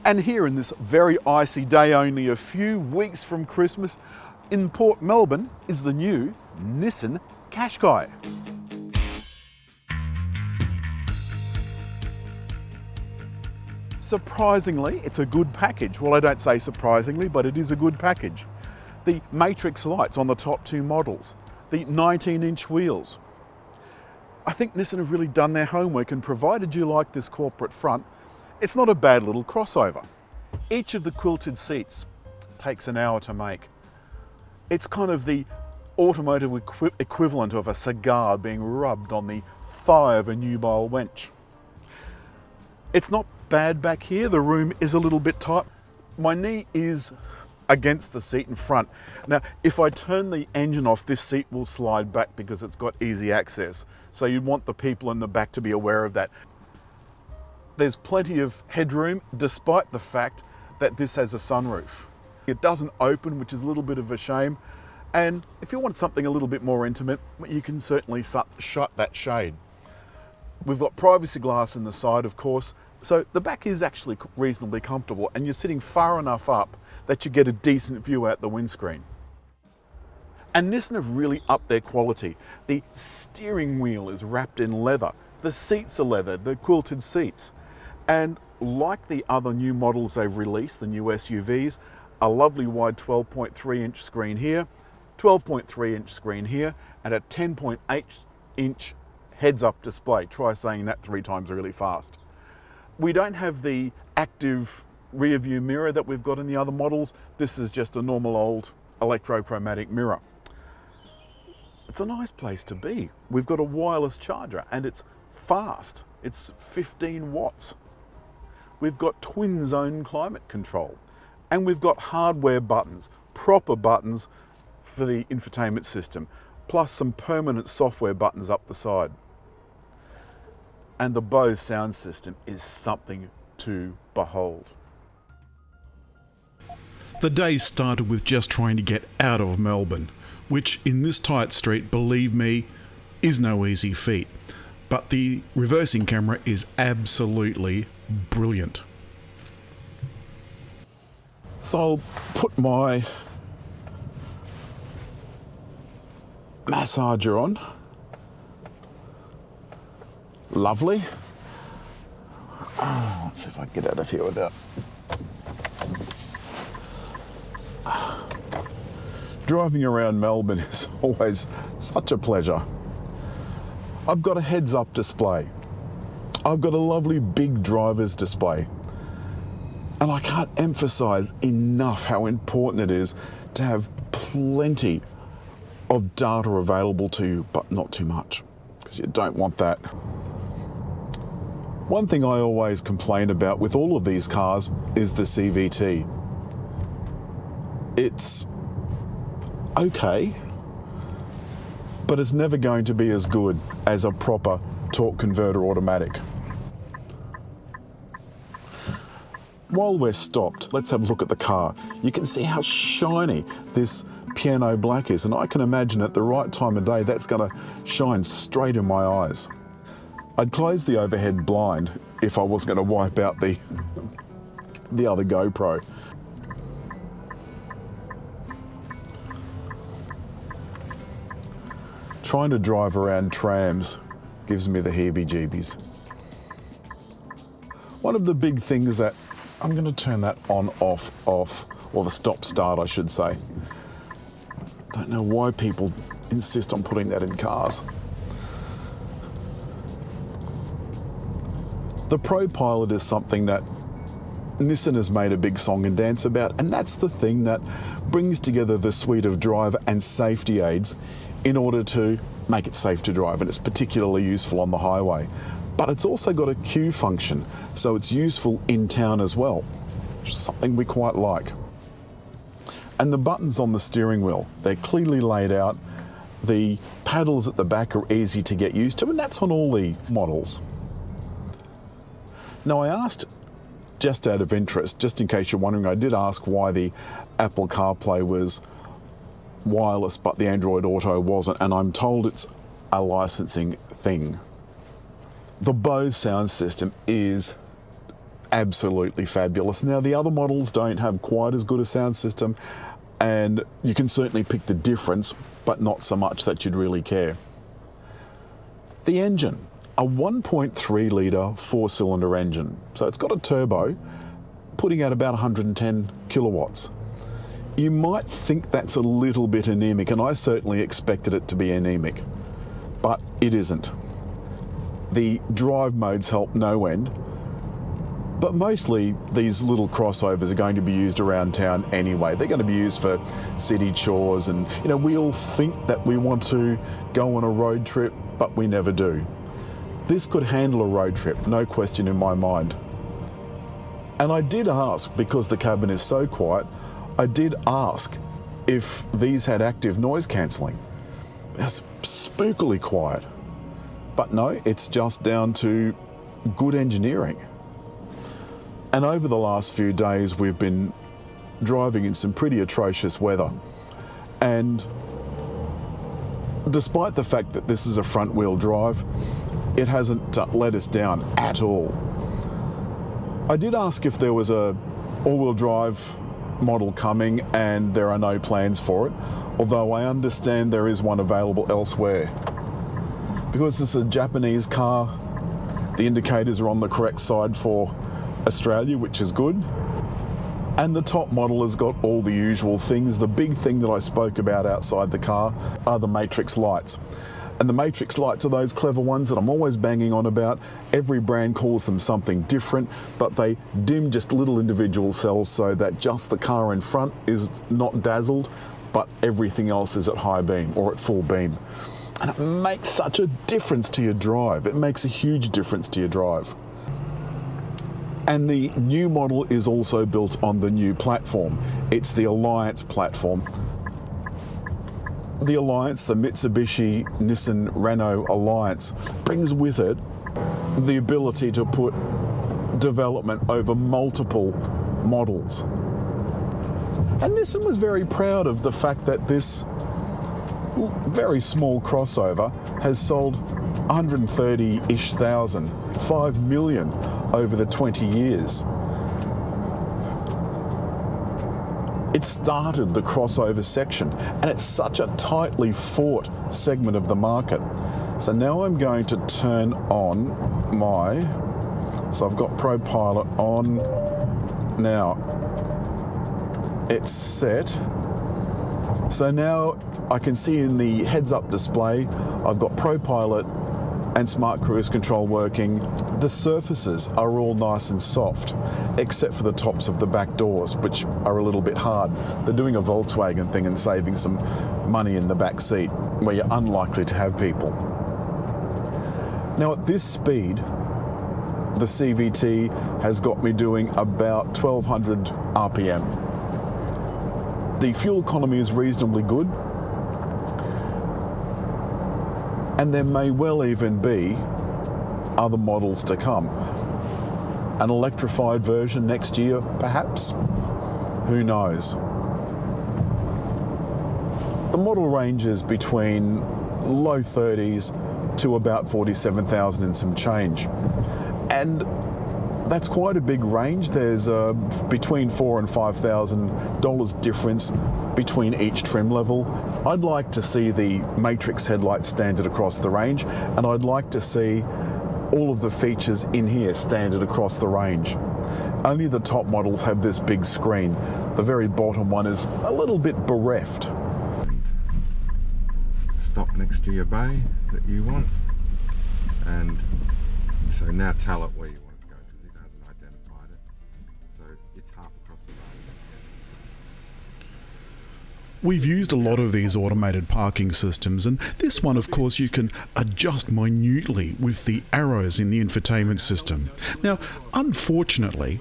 And here in this very icy day, only a few weeks from Christmas, in Port Melbourne is the new Nissan Qashqai. Surprisingly, it's a good package. Well, I don't say surprisingly, but it is a good package. The matrix lights on the top two models, the 19-inch wheels. I think Nissan have really done their homework, and provided you like this corporate front, it's not a bad little crossover. Each of the quilted seats takes an hour to make. It's kind of the automotive equivalent of a cigar being rubbed on the thigh of a nubile wench. It's not bad back here. The room is a little bit tight. My knee is against the seat in front. Now, if I turn the engine off, this seat will slide back because it's got easy access. So you'd want the people in the back to be aware of that. There's plenty of headroom, despite the fact that this has a sunroof. It doesn't open, which is a little bit of a shame. And if you want something a little bit more intimate, you can certainly shut that shade. We've got privacy glass in the side, of course, so the back is actually reasonably comfortable, and you're sitting far enough up that you get a decent view out the windscreen. And Nissan have really upped their quality. The steering wheel is wrapped in leather, the seats are leather, the quilted seats. And like the other new models they've released, the new SUVs, a lovely wide 12.3-inch screen here, 12.3-inch screen here, and a 10.8-inch heads-up display. Try saying that 3 times really fast. We don't have the active rear view mirror that we've got in the other models. This is just a normal old electrochromatic mirror. It's a nice place to be. We've got a wireless charger and it's fast. It's 15 watts. We've got twin zone climate control, and we've got hardware buttons, proper buttons for the infotainment system, plus some permanent software buttons up the side. And the Bose sound system is something to behold. The day started with just trying to get out of Melbourne, which in this tight street, believe me, is no easy feat. But the reversing camera is absolutely brilliant. So I'll put my massager on. Lovely. Oh, let's see if I can get out of here without. Driving around Melbourne is always such a pleasure. I've got a heads-up display. I've got a lovely big driver's display. And I can't emphasize enough how important it is to have plenty of data available to you, but not too much, because you don't want that. One thing I always complain about with all of these cars is the CVT. It's okay, but it's never going to be as good as a proper torque converter automatic. While we're stopped, let's have a look at the car. You can see how shiny this piano black is, and I can imagine at the right time of day that's going to shine straight in my eyes. I'd close the overhead blind if I was going to wipe out the other GoPro. Trying to drive around trams gives me the heebie-jeebies. One of the big things that I'm going to turn that on, off, or the stop start, I should say. Don't know why people insist on putting that in cars. The Pro Pilot is something that Nissan has made a big song and dance about, and that's the thing that brings together the suite of driver and safety aids in order to make it safe to drive, and it's particularly useful on the highway. But it's also got a queue function, so it's useful in town as well, which is something we quite like. And the buttons on the steering wheel, they're clearly laid out. The paddles at the back are easy to get used to, and that's on all the models. Now, I asked, just out of interest, just in case you're wondering, I did ask why the Apple CarPlay was wireless but the Android Auto wasn't, and I'm told it's a licensing thing. The Bose sound system is absolutely fabulous. Now, the other models don't have quite as good a sound system, and you can certainly pick the difference, but not so much that you'd really care. The engine, a 1.3 litre four-cylinder engine. So it's got a turbo, putting out about 110 kilowatts. You might think that's a little bit anemic, and I certainly expected it to be anemic, but it isn't. The drive modes help no end, but mostly these little crossovers are going to be used around town anyway. They're going to be used for city chores, and we all think that we want to go on a road trip, but we never do. This could handle a road trip, no question in my mind. And I did ask, because the cabin is so quiet, I did ask if these had active noise cancelling. It's spookily quiet. But no, it's just down to good engineering. And over the last few days, we've been driving in some pretty atrocious weather. And despite the fact that this is a front-wheel drive, it hasn't let us down at all. I did ask if there was a all-wheel drive model coming, and there are no plans for it, although I understand there is one available elsewhere. Because this is a Japanese car, the indicators are on the correct side for Australia, which is good. And the top model has got all the usual things. The big thing that I spoke about outside the car are the matrix lights. And the matrix lights are those clever ones that I'm always banging on about. Every brand calls them something different, but they dim just little individual cells so that just the car in front is not dazzled, but everything else is at high beam or at full beam. And it makes such a difference to your drive. It makes a huge difference to your drive. And the new model is also built on the new platform. It's the Alliance platform. The Alliance, the Mitsubishi Nissan Renault Alliance, brings with it the ability to put development over multiple models. And Nissan was very proud of the fact that this very small crossover has sold 130-ish thousand, 5 million over the 20 years. It started the crossover section, and it's such a tightly fought segment of the market. So now I'm going to turn on so I've got ProPilot on now. It's set. So now I can see in the heads-up display, I've got ProPilot and Smart Cruise Control working. The surfaces are all nice and soft, except for the tops of the back doors, which are a little bit hard. They're doing a Volkswagen thing and saving some money in the back seat, where you're unlikely to have people. Now at this speed, the CVT has got me doing about 1200 RPM. The fuel economy is reasonably good, and there may well even be other models to come. An electrified version next year, perhaps? Who knows? The model ranges between low 30s to about 47,000 and some change. And that's quite a big range. There's between $4,000 and $5,000 difference between each trim level. I'd like to see the matrix headlights standard across the range, and I'd like to see all of the features in here standard across the range. Only the top models have this big screen. The very bottom one is a little bit bereft. Stop next to your bay that you want, and so now tell it where you want to go, because it hasn't identified it. So it's half across the road. We've used a lot of these automated parking systems, and this one, of course, you can adjust minutely with the arrows in the infotainment system. Now, unfortunately,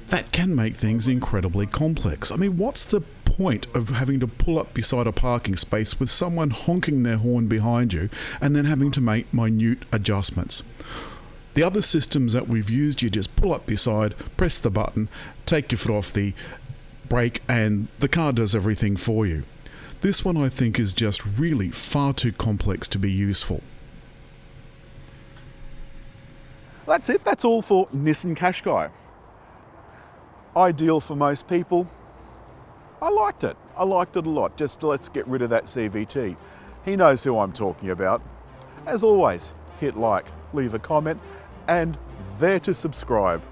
that can make things incredibly complex. I mean, what's the point of having to pull up beside a parking space with someone honking their horn behind you and then having to make minute adjustments? The other systems that we've used, you just pull up beside, press the button, take your foot off the brake, and the car does everything for you. This one, I think, is just really far too complex to be useful. That's it. That's all for Nissan Qashqai. ideal for most people. I liked it. I liked it a lot. Just let's get rid of that CVT. He knows who I'm talking about. As always, hit like, leave a comment, and there to subscribe.